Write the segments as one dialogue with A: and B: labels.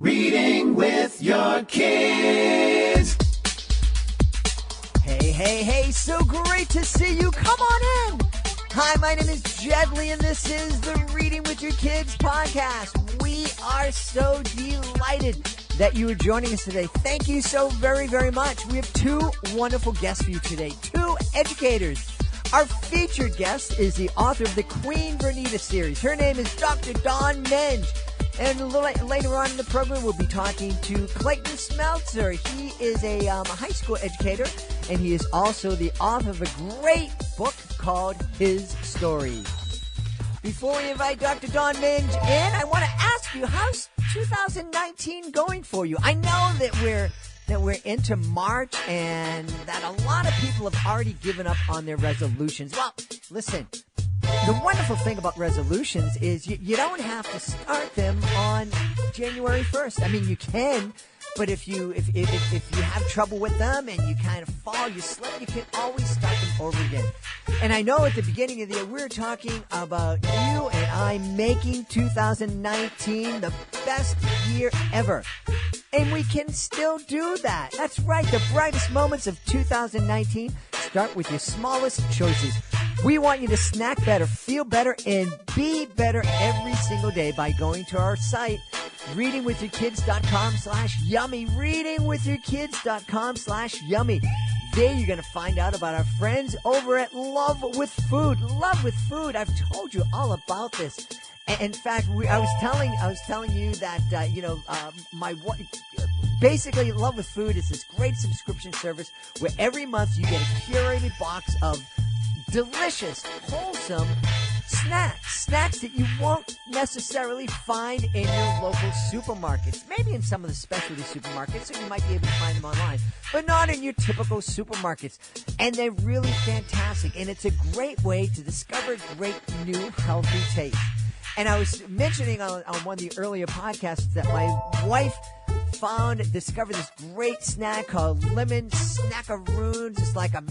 A: Reading with your kids.
B: Hey, so great to see you. Come on in. Hi, my name is Jed Lee, and this is the Reading with Your Kids podcast. We are so delighted that you are joining us today. Thank you so very, very much. We have two wonderful guests for you today, two educators. Our featured guest is the author of the Queen Vernita Series. Her name is Dr. Dawn Menge. And a little later on in the program, we'll be talking to Clayton Smeltzer. He is a high school educator, and he is also the author of a great book called His Story. Before we invite Dr. Dawn Menge in, I want to ask you, how's 2019 going for you? I know that we're into March and that a lot of people have already given up on their resolutions. Well, listen. The wonderful thing about resolutions is you don't have to start them on January 1st. I mean, you can, but if you have trouble with them and you kind of fall, you slip, you can always start them over again. And I know at the beginning of the year, we were talking about you and I making 2019 the best year ever. And we can still do that. That's right. The brightest moments of 2019 start with your smallest choices. We want you to snack better, feel better, and be better every single day by going to our site, readingwithyourkids.com/yummy, readingwithyourkids.com/yummy. There you're going to find out about our friends over at Love with Food. Love with Food. I've told you all about this. In fact, I was telling you that my wife. Basically, Love with Food is this great subscription service where every month you get a curated box of delicious, wholesome snacks that you won't necessarily find in your local supermarkets. Maybe in some of the specialty supermarkets, so you might be able to find them online, but not in your typical supermarkets. And they're really fantastic, and it's a great way to discover great new healthy taste. And I was mentioning on one of the earlier podcasts that my wife discovered this great snack called lemon snackaroons. It's like a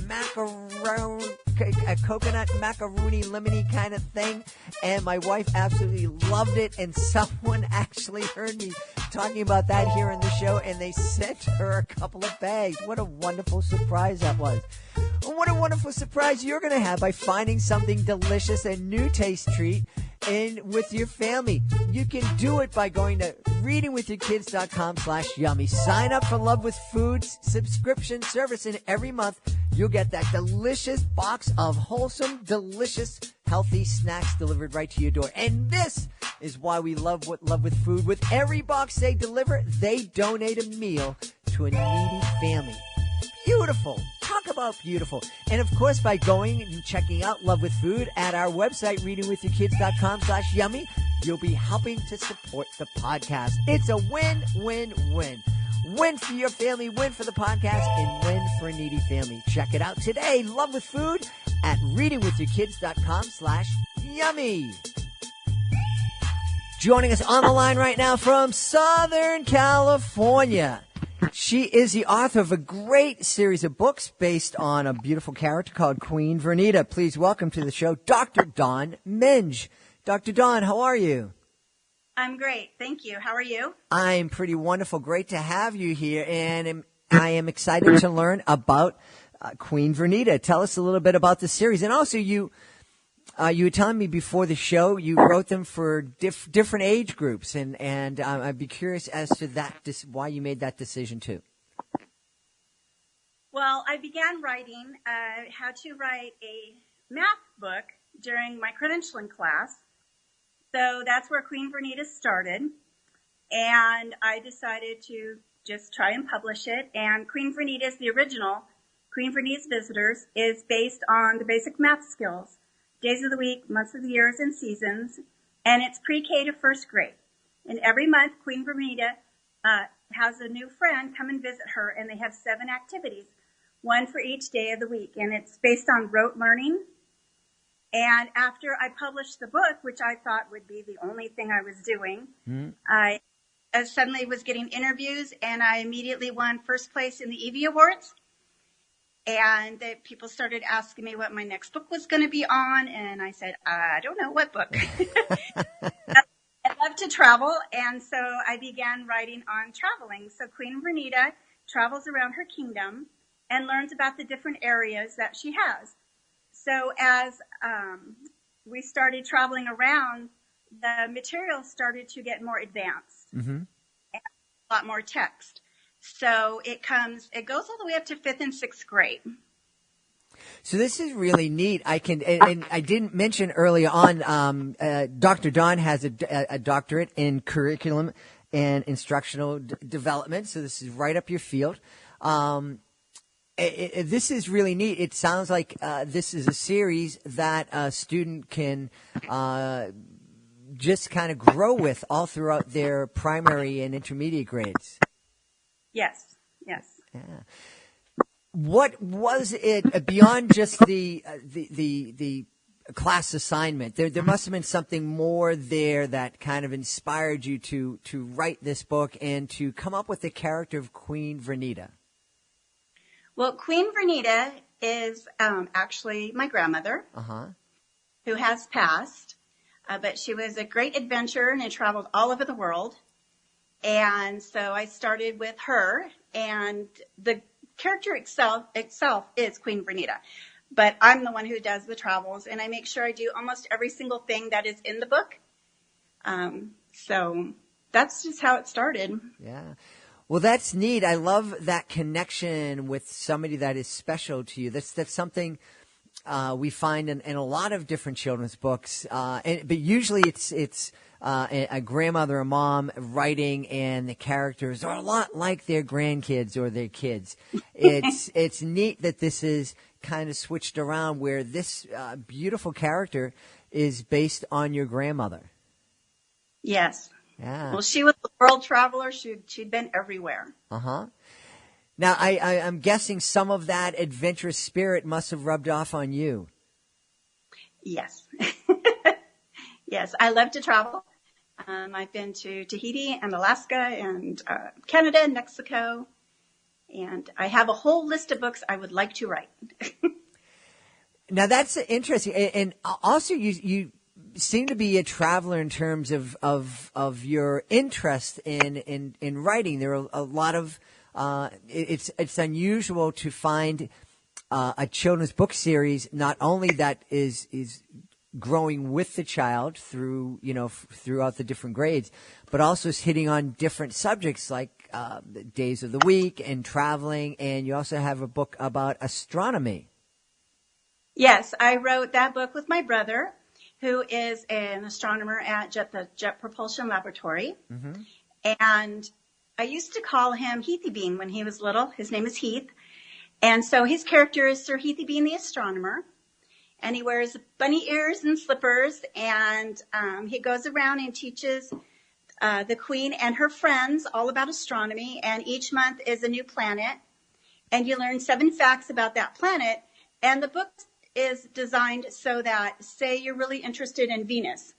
B: coconut macaroni lemony kind of thing. And my wife absolutely loved it. And someone actually heard me talking about that here in the show, and they sent her a couple of bags. What a wonderful surprise that was. What a wonderful surprise you're going to have by finding something delicious, a new taste treat, and with your family. You can do it by going to readingwithyourkids.com/yummy. Sign up for Love with Food's subscription service, and every month you'll get that delicious box of wholesome, delicious, healthy snacks delivered right to your door. And this is why we love Love with Food. With every box they deliver, they donate a meal to a needy family. Beautiful. Talk about beautiful. And, of course, by going and checking out Love with Food at our website, readingwithyourkids.com/yummy, you'll be helping to support the podcast. It's a win-win-win. Win for your family, win for the podcast, and win for a needy family. Check it out today. Love with Food at readingwithyourkids.com/yummy. Joining us on the line right now from Southern California. She is the author of a great series of books based on a beautiful character called Queen Vernita. Please welcome to the show, Dr. Dawn Menge. Dr. Dawn, how are you?
C: I'm great. Thank you. How are you?
B: I'm pretty wonderful. Great to have you here. And I am excited to learn about Queen Vernita. Tell us a little bit about the series. And also, you were telling me before the show you wrote them for different age groups, and I'd be curious as to why you made that decision too.
C: Well, I began writing how to write a math book during my credentialing class, so that's where Queen Vernita started, and I decided to just try and publish it. And Queen Vernita's, the original Queen Vernita's Visitors, is based on the basic math skills. Days of the week, months of the years, and seasons, and it's pre-K to first grade. And every month, Queen Vernita has a new friend come and visit her, and they have 7 activities, one for each day of the week, and it's based on rote learning. And after I published the book, which I thought would be the only thing I was doing, I suddenly was getting interviews, and I immediately won first place in the Evie Awards. And people started asking me what my next book was going to be on, and I said, I don't know what book. I love to travel, and so I began writing on traveling. So Queen Vernita travels around her kingdom and learns about the different areas that she has. So as we started traveling around, the material started to get more advanced and a lot more text. So it goes all the way up to 5th and 6th grade.
B: So this is really neat. And I didn't mention early on, Dr. Dawn has a doctorate in curriculum and instructional development. So this is right up your field. This is really neat. It sounds like this is a series that a student can just kind of grow with all throughout their primary and intermediate grades.
C: Yes.
B: Yeah. What was it beyond just the class assignment? There must have been something more there that kind of inspired you to write this book and to come up with the character of Queen Vernita.
C: Well, Queen Vernita is actually my grandmother, who has passed, but she was a great adventurer and traveled all over the world. And so I started with her, and the character itself is Queen Vernita. But I'm the one who does the travels, and I make sure I do almost every single thing that is in the book. So that's just how it started.
B: Yeah. Well, that's neat. I love that connection with somebody that is special to you. That's something we find in a lot of different children's books. But usually it's a grandmother or mom writing, and the characters are a lot like their grandkids or their kids. It's neat that this is kind of switched around, where this beautiful character is based on your grandmother.
C: Yes.
B: Yeah.
C: Well, she was a world traveler. She'd been everywhere.
B: Now, I'm guessing some of that adventurous spirit must have rubbed off on you.
C: Yes. Yes, I love to travel. I've been to Tahiti and Alaska and Canada and Mexico. And I have a whole list of books I would like to write.
B: Now, that's interesting. And also, you seem to be a traveler in terms of your interest in writing. There are a lot of it's unusual to find a children's book series not only that is growing with the child throughout the different grades, but also is hitting on different subjects like the days of the week and traveling. And you also have a book about astronomy.
C: Yes, I wrote that book with my brother, who is an astronomer at the Jet Propulsion Laboratory. And I used to call him Heathy Bean when he was little. His name is Heath. And so his character is Sir Heathy Bean the astronomer. And he wears bunny ears and slippers. And he goes around and teaches the Queen and her friends all about astronomy. And each month is a new planet. And you learn 7 facts about that planet. And the book is designed so that, say you're really interested in Venus,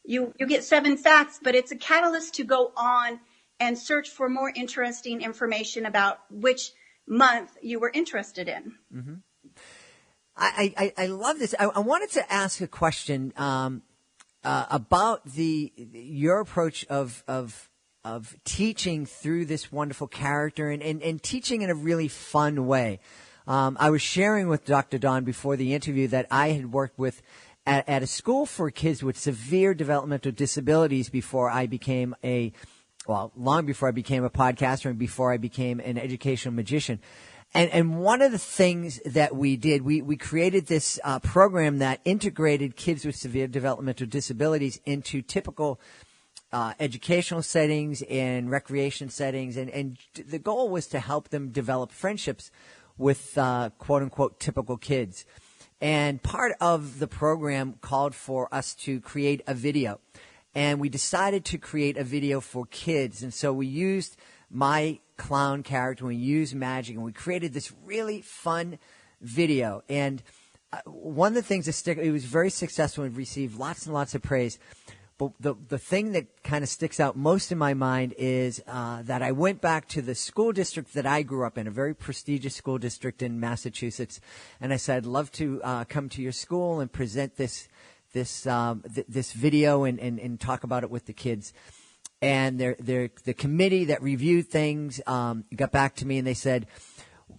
C: you get 7 facts, but it's a catalyst to go on and search for more interesting information about which month you were interested in.
B: I love this. I wanted to ask a question about your approach of teaching through this wonderful character and teaching in a really fun way. I was sharing with Dr. Dawn before the interview that I had worked with at a school for kids with severe developmental disabilities before I became long before I became a podcaster and before I became an educational magician. And one of the things that we did, we created this program that integrated kids with severe developmental disabilities into typical educational settings and recreation settings. And the goal was to help them develop friendships with quote-unquote typical kids. And part of the program called for us to create a video. And we decided to create a video for kids. And so we used my clown character, we used magic, and we created this really fun video. And one of the things it was very successful and received lots and lots of praise. But the thing that kind of sticks out most in my mind is that I went back to the school district that I grew up in, a very prestigious school district in Massachusetts, and I said, I'd love to come to your school and present this this video and talk about it with the kids. And the committee that reviewed things got back to me and they said,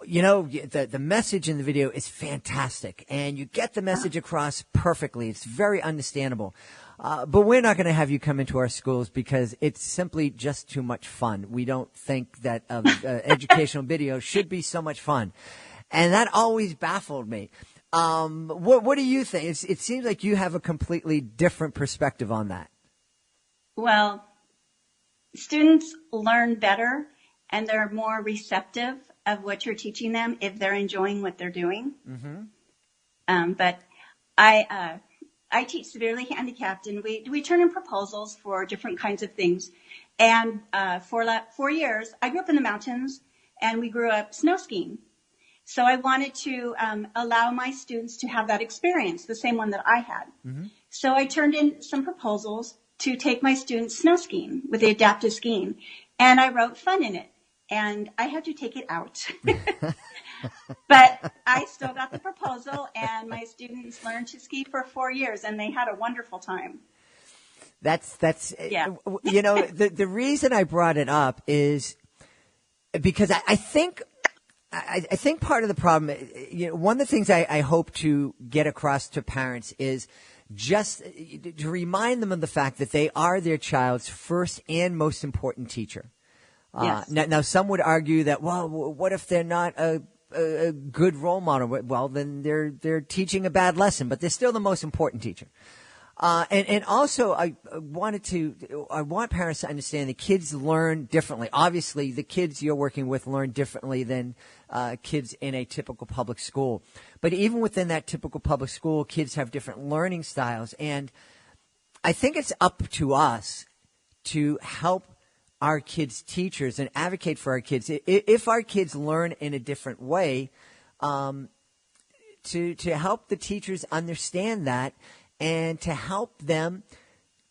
B: the message in the video is fantastic, and you get the message across perfectly. It's very understandable. But we're not going to have you come into our schools because it's simply just too much fun. We don't think that educational video should be so much fun. And that always baffled me. What do you think? It seems like you have a completely different perspective on that.
C: Well, students learn better and they're more receptive of what you're teaching them if they're enjoying what they're doing. Mm-hmm. But I teach severely handicapped, and we turn in proposals for different kinds of things. And for 4 years, I grew up in the mountains, and we grew up snow skiing. So I wanted to allow my students to have that experience, the same one that I had. Mm-hmm. So I turned in some proposals to take my students snow skiing with the adaptive skiing, and I wrote fun in it. And I had to take it out. But I still got the proposal, and my students learned to ski for 4 years, and they had a wonderful time.
B: That's yeah. The reason I brought it up is because I think part of the problem, one of the things I hope to get across to parents is just to remind them of the fact that they are their child's first and most important teacher. Yes. Now, some would argue that, well, what if they're not a good role model? Well, then they're teaching a bad lesson, but they're still the most important teacher. And also, I want parents to understand that kids learn differently. Obviously, the kids you're working with learn differently than kids in a typical public school. But even within that typical public school, kids have different learning styles. And I think it's up to us to help our kids' teachers and advocate for our kids. If our kids learn in a different way, to help the teachers understand that and to help them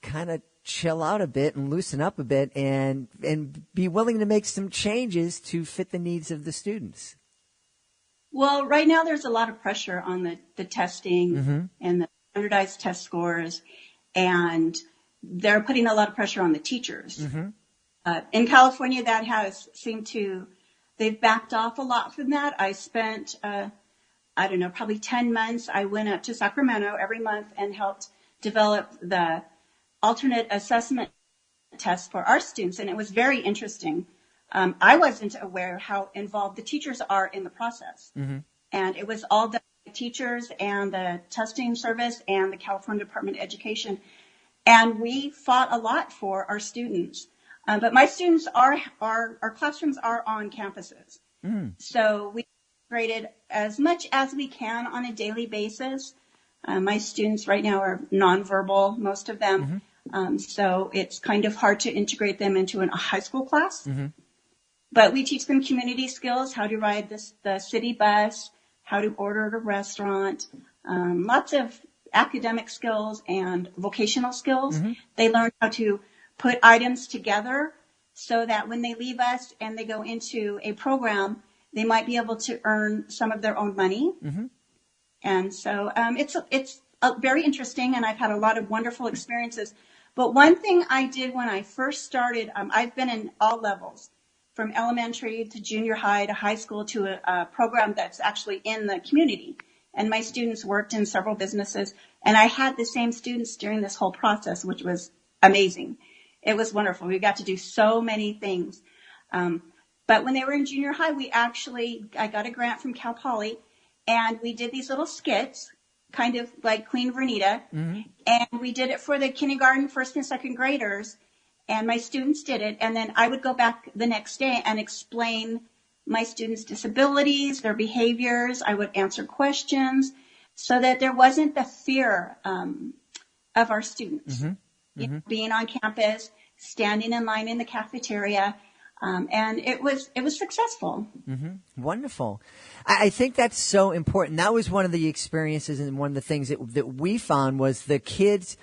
B: kind of chill out a bit and loosen up a bit and be willing to make some changes to fit the needs of the students.
C: Well, right now there's a lot of pressure on the testing mm-hmm. and the standardized test scores, and they're putting a lot of pressure on the teachers. Mm-hmm. In California, that has seemed to, they've backed off a lot from that. I spent, probably 10 months. I went up to Sacramento every month and helped develop the alternate assessment test for our students, and it was very interesting. I wasn't aware how involved the teachers are in the process. Mm-hmm. And it was all done by the teachers and the testing service and the California Department of Education. And we fought a lot for our students. But my students our classrooms are on campuses. Mm. So we integrated as much as we can on a daily basis. My students right now are nonverbal, most of them. Mm-hmm. So it's kind of hard to integrate them into a high school class. Mm-hmm. But we teach them community skills, how to ride the city bus, how to order at a restaurant, lots of academic skills and vocational skills. Mm-hmm. They learn how to put items together so that when they leave us and they go into a program, they might be able to earn some of their own money. Mm-hmm. And so it's very interesting, and I've had a lot of wonderful experiences. But one thing I did when I first started, I've been in all levels, from elementary to junior high to high school to a program that's actually in the community. And my students worked in several businesses, and I had the same students during this whole process, which was amazing. It was wonderful. We got to do so many things. But when they were in junior high, I got a grant from Cal Poly, and we did these little skits, kind of like Queen Vernita. Mm-hmm. And we did it for the kindergarten, first and second graders, and my students did it. And then I would go back the next day and explain my students' disabilities, their behaviors. I would answer questions so that there wasn't the fear of our students. Mm-hmm. Mm-hmm. Being on campus, standing in line in the cafeteria, and it was successful. Mm-hmm.
B: Wonderful. I think that's so important. That was one of the experiences, and one of the things that we found was the kids,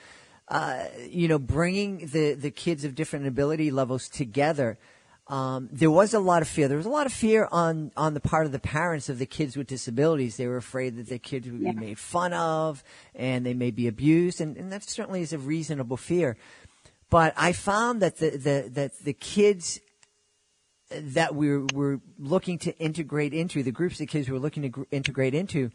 B: bringing the kids of different ability levels together. there was a lot of fear. There was a lot of fear on the part of the parents of the kids with disabilities. They were afraid that their kids would be made fun of and they may be abused, and that certainly is a reasonable fear. But I found that the kids that we were looking to integrate into, the groups of kids we were looking to integrate into,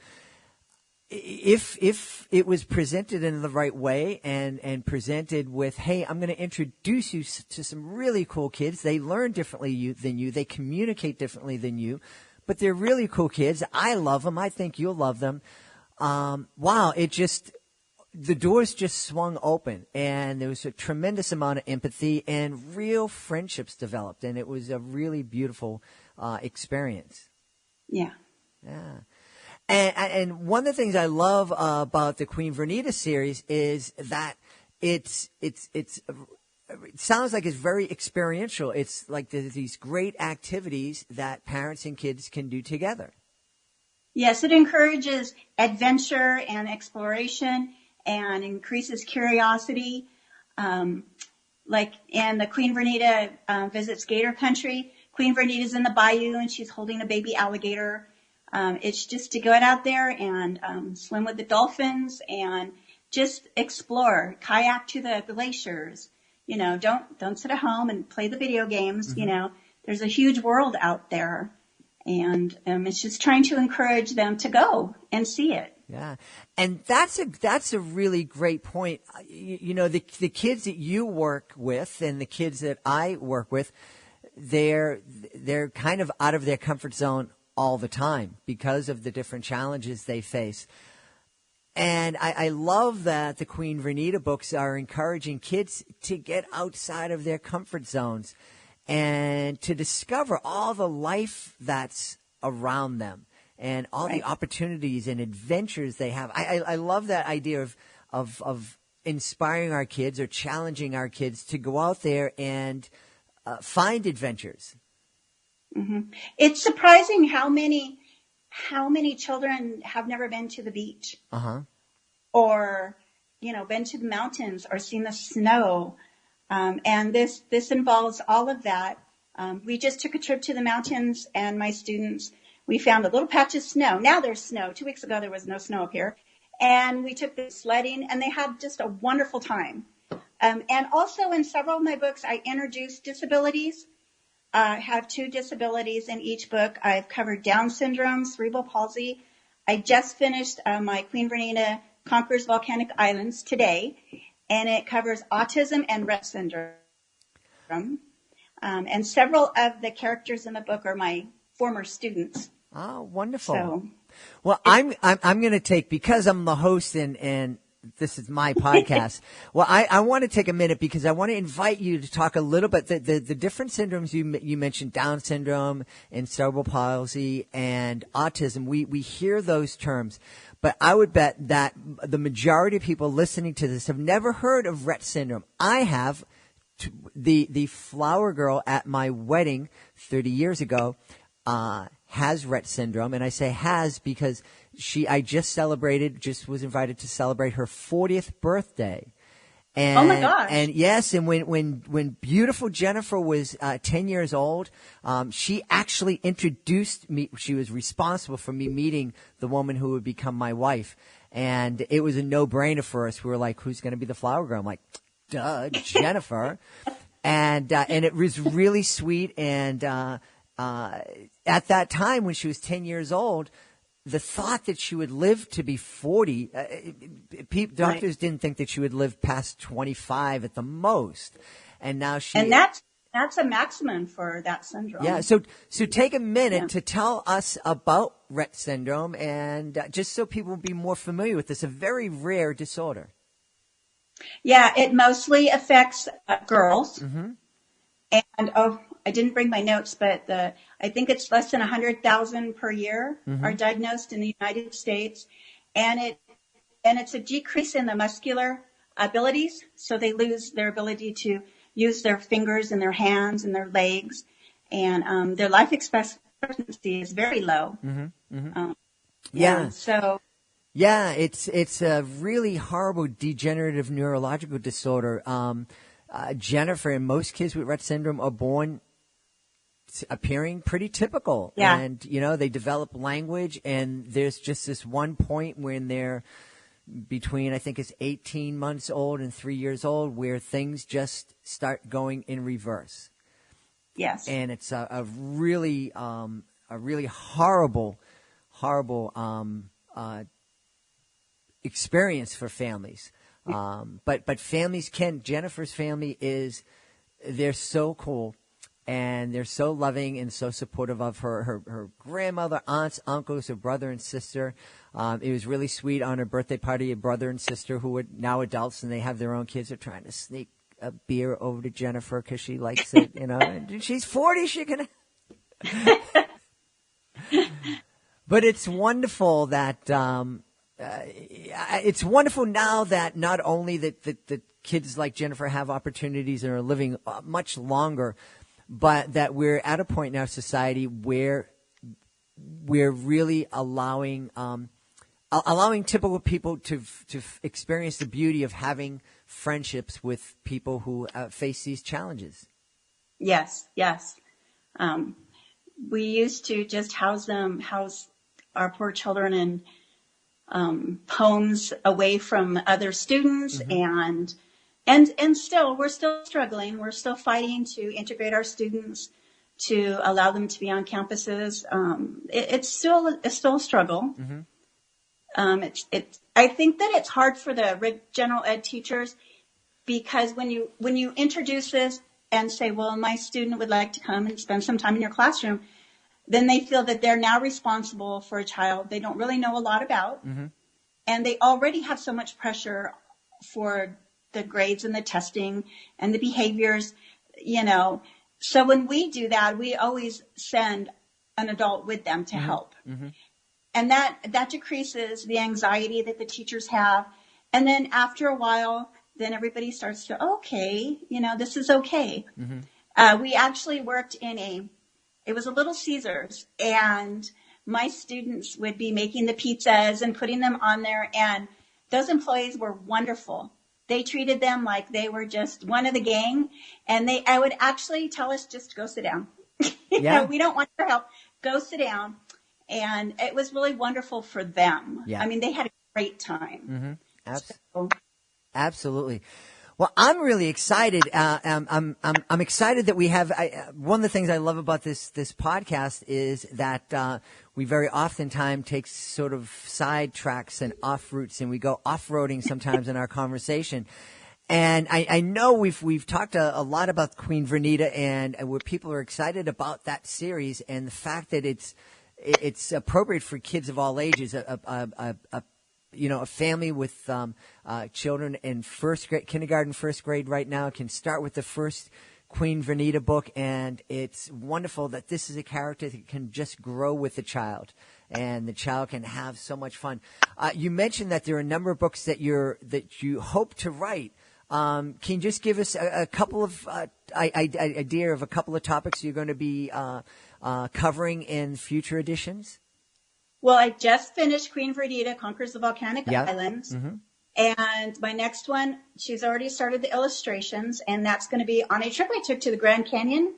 B: if it was presented in the right way and presented with, hey, I'm going to introduce you to some really cool kids. They learn differently than you. They communicate differently than you, but they're really cool kids. I love them. I think you'll love them. Wow. The doors just swung open, and there was a tremendous amount of empathy and real friendships developed. And it was a really beautiful, experience.
C: Yeah.
B: Yeah. And one of the things I love about the Queen Vernita series is that it sounds like it's very experiential. It's like there's these great activities that parents and kids can do together.
C: Yes, it encourages adventure and exploration and increases curiosity. Like in the Queen Vernita visits Gator Country, Queen Vernita's in the bayou and she's holding a baby alligator. It's just to go out there and swim with the dolphins and just explore, kayak to the glaciers. You know, don't sit at home and play the video games. Mm-hmm. You know, there's a huge world out there, and it's just trying to encourage them to go and see it.
B: Yeah, and that's a really great point. You know, the kids that you work with and the kids that I work with, they're kind of out of their comfort zone all the time because of the different challenges they face. And I love that the Queen Vernita books are encouraging kids to get outside of their comfort zones and to discover all the life that's around them and all the opportunities and adventures they have. I love that idea of inspiring our kids or challenging our kids to go out there and find adventures.
C: Mm-hmm. It's surprising how many children have never been to the beach, or been to the mountains or seen the snow, and this involves all of that. We just took a trip to the mountains, and my students, we found a little patch of snow. Now there's snow. 2 weeks ago there was no snow up here, and we took them sledding, and they had just a wonderful time. And also in several of my books, I introduced disabilities. I have 2 disabilities in each book. I've covered Down syndrome, cerebral palsy. I just finished my Queen Vernita Conquers Volcanic Islands today, and it covers autism and Rett Syndrome. And several of the characters in the book are my former students.
B: Oh, wonderful.
C: So,
B: well, I'm going to take, because I'm the host and this is my podcast. Well, I want to take a minute because I want to invite you to talk a little bit the different syndromes you mentioned, Down syndrome and cerebral palsy and autism. We hear those terms, but I would bet that the majority of people listening to this have never heard of Rett syndrome. I have. The flower girl at my wedding 30 years ago has Rett syndrome, and I say has because I just was invited to celebrate her 40th birthday. And,
C: oh my gosh.
B: And yes, and when beautiful Jennifer was 10 years old, she actually introduced me. She was responsible for me meeting the woman who would become my wife. And it was a no-brainer for us. We were like, who's going to be the flower girl? I'm like, duh, Jennifer. And it was really sweet. And at that time, when she was 10 years old, the thought that she would live to be 40, doctors didn't think that she would live past 25 at the most. And now
C: and that's a maximum for that syndrome.
B: Yeah. So take a minute to tell us about Rett syndrome, and just so people will be more familiar with this, a very rare disorder.
C: Yeah, it mostly affects girls.
B: Mm-hmm.
C: And I didn't bring my notes, but I think it's less than 100,000 per year are diagnosed in the United States, and it's a decrease in the muscular abilities, so they lose their ability to use their fingers and their hands and their legs, and their life expectancy is very low.
B: Mm-hmm. Mm-hmm.
C: Yeah.
B: It's a really horrible degenerative neurological disorder. Jennifer and most kids with Rett syndrome are born appearing pretty typical.
C: Yeah.
B: And, they develop language, and there's just this one point when they're between, I think it's 18 months old and 3 years old, where things just start going in reverse.
C: Yes.
B: And it's a really horrible experience for families. But families Jennifer's family they're so cool, and they're so loving and so supportive of her grandmother, aunts, uncles, her brother and sister. It was really sweet on her birthday party. A brother and sister who are now adults, and they have their own kids, are trying to sneak a beer over to Jennifer because she likes it, And she's 40, she can. But it's wonderful that it's wonderful now that not only that kids like Jennifer have opportunities and are living much longer, but that we're at a point in our society where we're really allowing typical people to experience the beauty of having friendships with people who face these challenges.
C: Yes. We used to just house our poor children in homes away from other students, and we're still struggling. We're still fighting to integrate our students, to allow them to be on campuses. It's still a struggle. I think that it's hard for the general ed teachers, because when you introduce this and say, well, my student would like to come and spend some time in your classroom, then they feel that they're now responsible for a child they don't really know a lot about. And they already have so much pressure for the grades and the testing and the behaviors, So when we do that, we always send an adult with them to help. And that decreases the anxiety that the teachers have. And then after a while, then everybody starts to, okay, this is okay. We actually worked it was a Little Caesars, and my students would be making the pizzas and putting them on there, and those employees were wonderful. They treated them like they were just one of the gang, and I would actually tell us, just go sit down.
B: Yeah.
C: We don't want your help. Go sit down. And it was really wonderful for them.
B: Yeah.
C: I mean, they had a great time.
B: Absolutely. Well, I'm really excited. I'm excited that we have. One of the things I love about this podcast is that we very oftentimes take sort of side tracks and off routes, and we go off roading sometimes in our conversation. And I know we've talked a lot about Queen Vernita, and where people are excited about that series, and the fact that it's appropriate for kids of all ages. A family with children in kindergarten, first grade right now can start with the first Queen Vernita book, and it's wonderful that this is a character that can just grow with the child, and the child can have so much fun. You mentioned that there are a number of books that you hope to write. Can you just give us a couple of idea of a couple of topics you're going to be covering in future editions?
C: Well, I just finished Queen Vernita Conquers the Volcanic Islands. And my next one, she's already started the illustrations, and that's going to be on a trip I took to the Grand Canyon.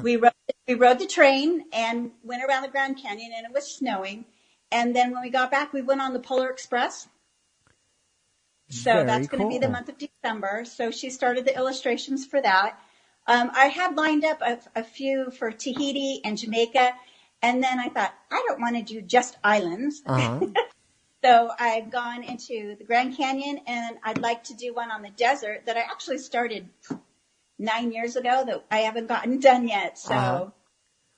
C: We rode the train and went around the Grand Canyon, and it was snowing. And then when we got back, we went on the Polar Express. So that's going to be the month of December. So she started the illustrations for that. I had lined up a few for Tahiti and Jamaica. And then I thought, I don't want to do just islands. So I've gone into the Grand Canyon, and I'd like to do one on the desert that I actually started 9 years ago that I haven't gotten done yet. So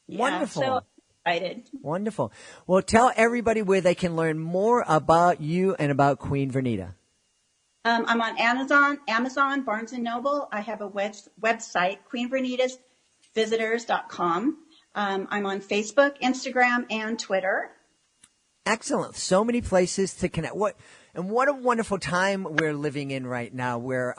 B: wonderful.
C: So excited.
B: Wonderful. Well, tell everybody where they can learn more about you and about Queen Vernita.
C: I'm on Amazon, Barnes & Noble. I have a website, queenvernitasvisitors.com. I'm on Facebook, Instagram, and Twitter.
B: Excellent. So many places to connect. What a wonderful time we're living in right now, where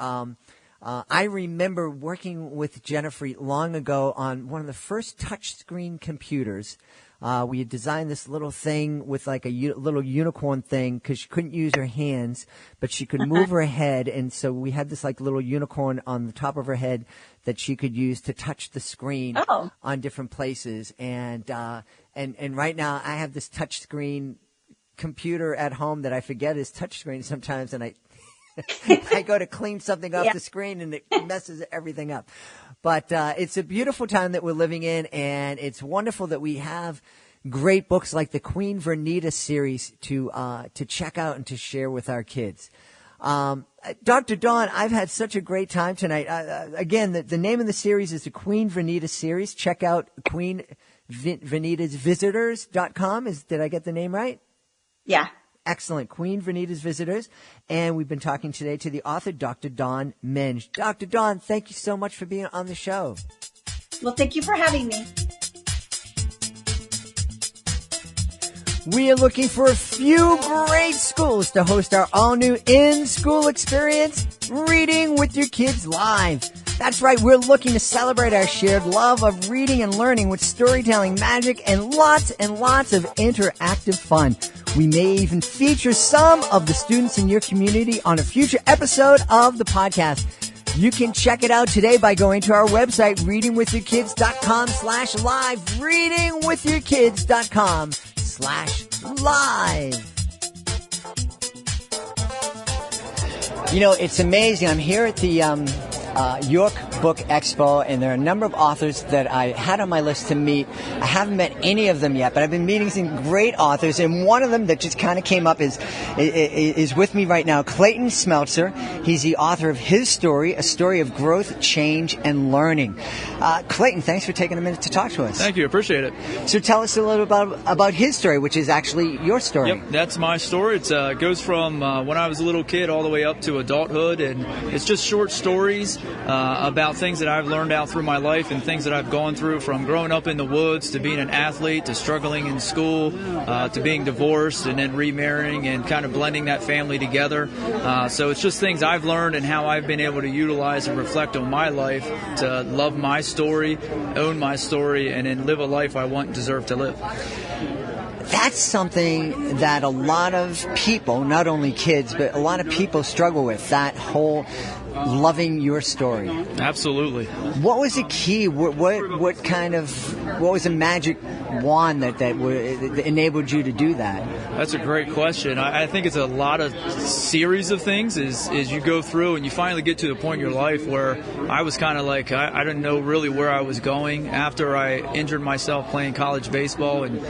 B: I remember working with Jennifer long ago on one of the first touchscreen computers. We had designed this little thing with like a little unicorn thing because she couldn't use her hands, but she could move her head. And so we had this like little unicorn on the top of her head that she could use to touch the screen on different places. And right now I have this touchscreen computer at home that I forget is touchscreen sometimes, and I go to clean something off the screen and it messes everything up. But it's a beautiful time that we're living in, and it's wonderful that we have great books like the Queen Vernita series to check out and to share with our kids. Dr. Dawn, I've had such a great time tonight. Again, the name of the series is the Queen Vernita Series. Check out Queen Vernita's Visitors.com. Did I get the name right?
C: Yeah.
B: Excellent. Queen Vernita's Visitors. And we've been talking today to the author, Dr. Dawn Menge. Dr. Dawn, thank you so much for being on the show.
C: Well, thank you for having me.
B: We are looking for a few great schools to host our all-new in-school experience, Reading with Your Kids Live. That's right, we're looking to celebrate our shared love of reading and learning with storytelling, magic, and lots of interactive fun. We may even feature some of the students in your community on a future episode of the podcast. You can check it out today by going to our website, readingwithyourkids.com/live, readingwithyourkids.com/live. You know, it's amazing. I'm here at the York Book Expo, and there are a number of authors that I had on my list to meet. I haven't met any of them yet, but I've been meeting some great authors, and one of them that just kind of came up is with me right now, Clayton Smeltzer. He's the author of his story, A Story of Growth, Change, and Learning. Clayton, thanks for taking a minute to talk to us.
D: Thank you. Appreciate it.
B: So tell us a little about his story, which is actually your story.
D: Yep, that's my story. It goes from when I was a little kid all the way up to adulthood, and it's just short stories about things that I've learned out through my life and things that I've gone through, from growing up in the woods to being an athlete to struggling in school to being divorced and then remarrying and kind of blending that family together. So it's just things I've learned and how I've been able to utilize and reflect on my life to love my story, own my story, and then live a life I want and deserve to live.
B: That's something that a lot of people, not only kids, but a lot of people struggle with, that whole loving your story.
D: Absolutely.
B: What was the key? What was the magic wand that enabled you to do that?
D: That's a great question. I think it's a lot of series of things as you go through and you finally get to the point in your life where I was kind of like, I didn't know really where I was going. After I injured myself playing college baseball and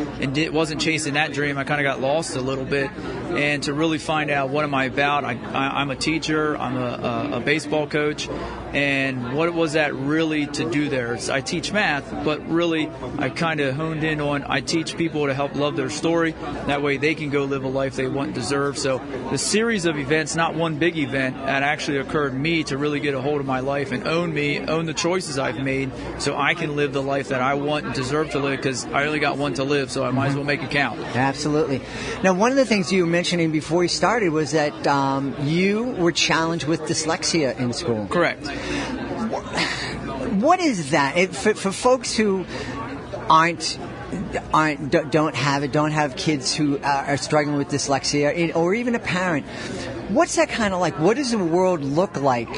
D: wasn't chasing that dream, I kind of got lost a little bit. And to really find out what am I about, I'm a teacher, I'm a baseball coach, and what was that really to do there? I teach math, but really I kind of honed in on I teach people to help love their story. That way they can go live a life they want and deserve. So the series of events, not one big event, that actually occurred me to really get a hold of my life and own me, own the choices I've made, so I can live the life that I want and deserve to live, because I only got one to live, so I might as well make it count.
B: Absolutely. Now, one of the things you were mentioning before we started was that you were challenged with dyslexia in school.
D: Correct.
B: What is that? For folks who don't have kids who are struggling with dyslexia, or even a parent, what's that kind of like? What does the world look like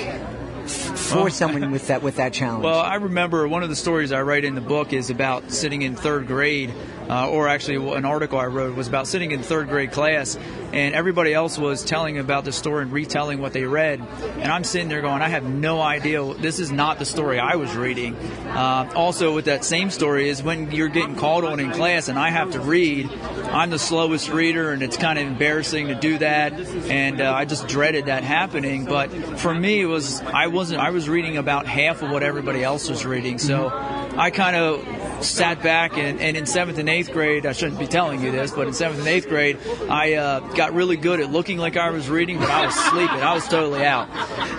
B: for someone with that challenge?
D: Well, I remember one of the stories I write in the book is about sitting in third grade, or actually an article I wrote was about sitting in third grade class, and everybody else was telling about the story and retelling what they read, and I'm sitting there going, I have no idea. This is not the story I was reading. Also, with that same story is when you're getting called on in class and I have to read, I'm the slowest reader, and it's kind of embarrassing to do that, and I just dreaded that happening. But for me, I was reading about half of what everybody else was reading, so I kind of sat back and in 7th and 8th grade, I shouldn't be telling you this, but in 7th and 8th grade, I got really good at looking like I was reading, but I was sleeping. I was totally out.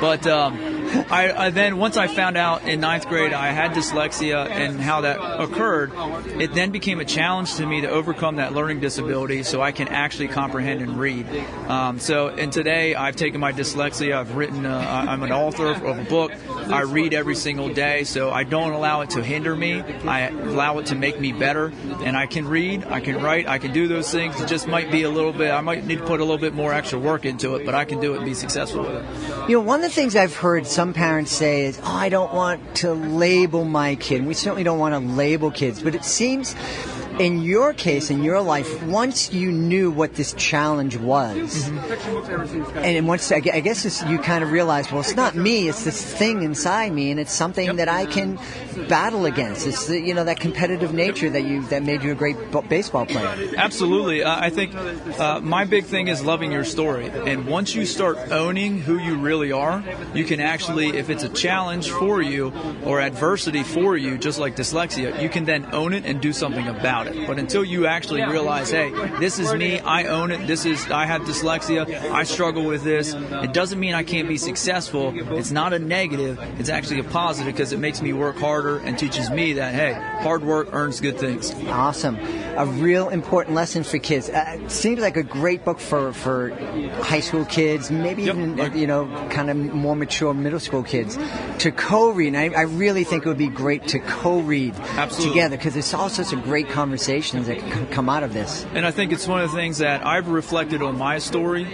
D: But I then, once I found out in 9th grade I had dyslexia and how that occurred, it then became a challenge to me to overcome that learning disability so I can actually comprehend and read. And today I've taken my dyslexia, I've written, I'm an author of a book, I read every single day, so I don't allow it to hinder me, I allow it to make me better, and I can read, I can write, I can do those things. It just might be a little bit, I might need to put a little bit more extra work into it, but I can do it and be successful with it.
B: You know, one of the things I've heard some parents say is, I don't want to label my kid. We certainly don't want to label kids, but it seems in your case, in your life, once you knew what this challenge was, and once I guess you kind of realized, well, it's not me, it's this thing inside me, and it's something that I can battle against. It's that competitive nature that made you a great baseball player.
D: Absolutely. I think my big thing is loving your story, and once you start owning who you really are, you can actually, if it's a challenge for you or adversity for you, just like dyslexia, you can then own it and do something about it. But until you actually realize, hey, this is me, I own it, I have dyslexia, I struggle with this, it doesn't mean I can't be successful. It's not a negative, it's actually a positive because it makes me work harder and teaches me that, hey, hard work earns good things.
B: Awesome. A real important lesson for kids. It seems like a great book for high school kids, maybe even, kind of more mature middle school kids to co-read. And I really think it would be great to co-read together because there's all sorts of great conversations that can come out of this.
D: And I think it's one of the things that I've reflected on my story,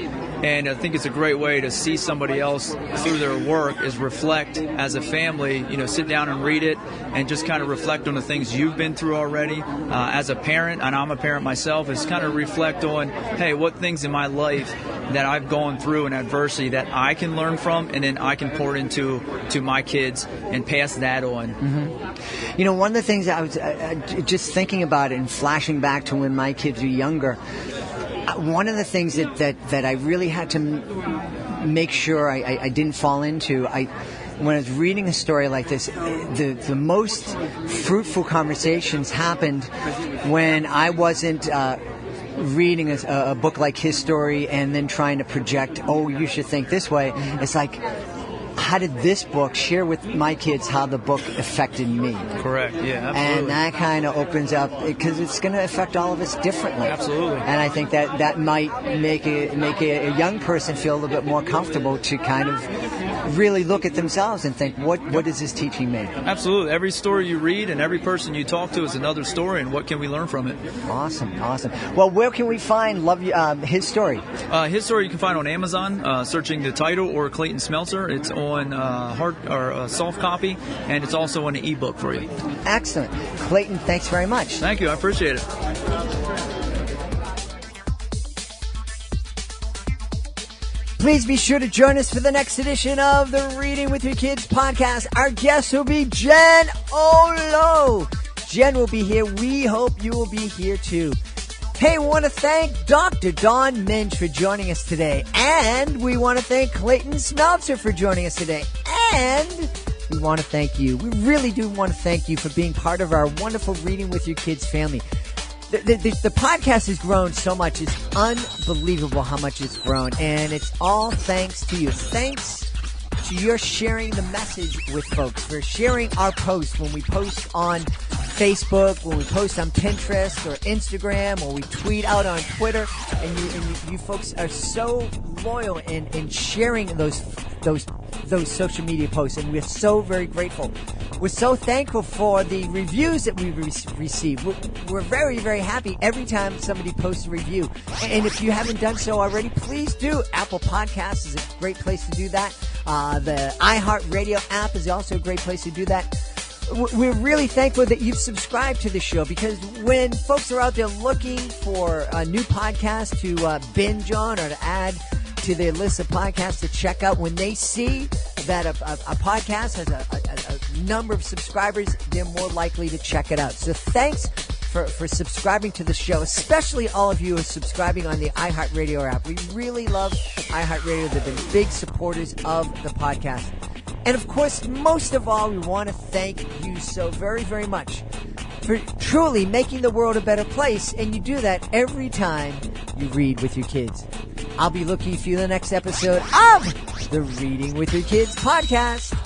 D: and I think it's a great way to see somebody else through their work is reflect as a family, sit down and read it and just kind of reflect on the things you've been through already. As a parent, and I'm a parent myself, is kind of reflect on, hey, what things in my life that I've gone through in adversity that I can learn from, and then I can pour into my kids and pass that on.
B: Mm-hmm. One of the things I was just thinking about it and flashing back to when my kids were younger, one of the things that I really had to make sure I didn't fall into, when I was reading a story like this, the most fruitful conversations happened when I wasn't reading a book like his story and then trying to project, oh, you should think this way. It's like, how did this book share with my kids how the book affected me?
D: Correct, yeah, absolutely.
B: And that kind of opens up, because it's going to affect all of us differently.
D: Absolutely.
B: And I think that might make a young person feel a little bit more comfortable to kind of really look at themselves and think, what is this teaching me?
D: Absolutely. Every story you read and every person you talk to is another story, and what can we learn from it?
B: Awesome. Well, where can we find his story?
D: His story you can find on Amazon, searching the title, or Clayton Smeltzer. It's on hard or soft copy, and it's also on an ebook for you.
B: Excellent. Clayton, thanks very much.
D: Thank you. I appreciate it.
B: Please be sure to join us for the next edition of the Reading with Your Kids podcast. Our guest will be Jen Olo. Jen will be here. We hope you will be here too. Hey, we want to thank Dr. Dawn Menge for joining us today. And we want to thank Clayton Smeltzer for joining us today. And we want to thank you. We really do want to thank you for being part of our wonderful Reading with Your Kids family. The podcast has grown so much. It's unbelievable how much it's grown. And it's all thanks to you. Thanks to your sharing the message with folks, for sharing our posts when we post on Facebook, when we post on Pinterest or Instagram, or we tweet out on Twitter. And you folks are so loyal in sharing those social media posts, and we're so very grateful. We're so thankful for the reviews that we receive. We're very, very happy every time somebody posts a review. And if you haven't done so already, please do. Apple Podcasts is a great place to do that. The iHeartRadio app is also a great place to do that. We're really thankful that you've subscribed to the show, because when folks are out there looking for a new podcast to binge on or to add to their list of podcasts to check out, when they see that a podcast has a number of subscribers, they're more likely to check it out. So thanks for subscribing to the show, especially all of you who are subscribing on the iHeartRadio app. We really love iHeartRadio. They've been big supporters of the podcast. And of course, most of all, we want to thank you so very, very much for truly making the world a better place, and you do that every time you read with your kids. I'll be looking for you in the next episode of the Reading with Your Kids podcast.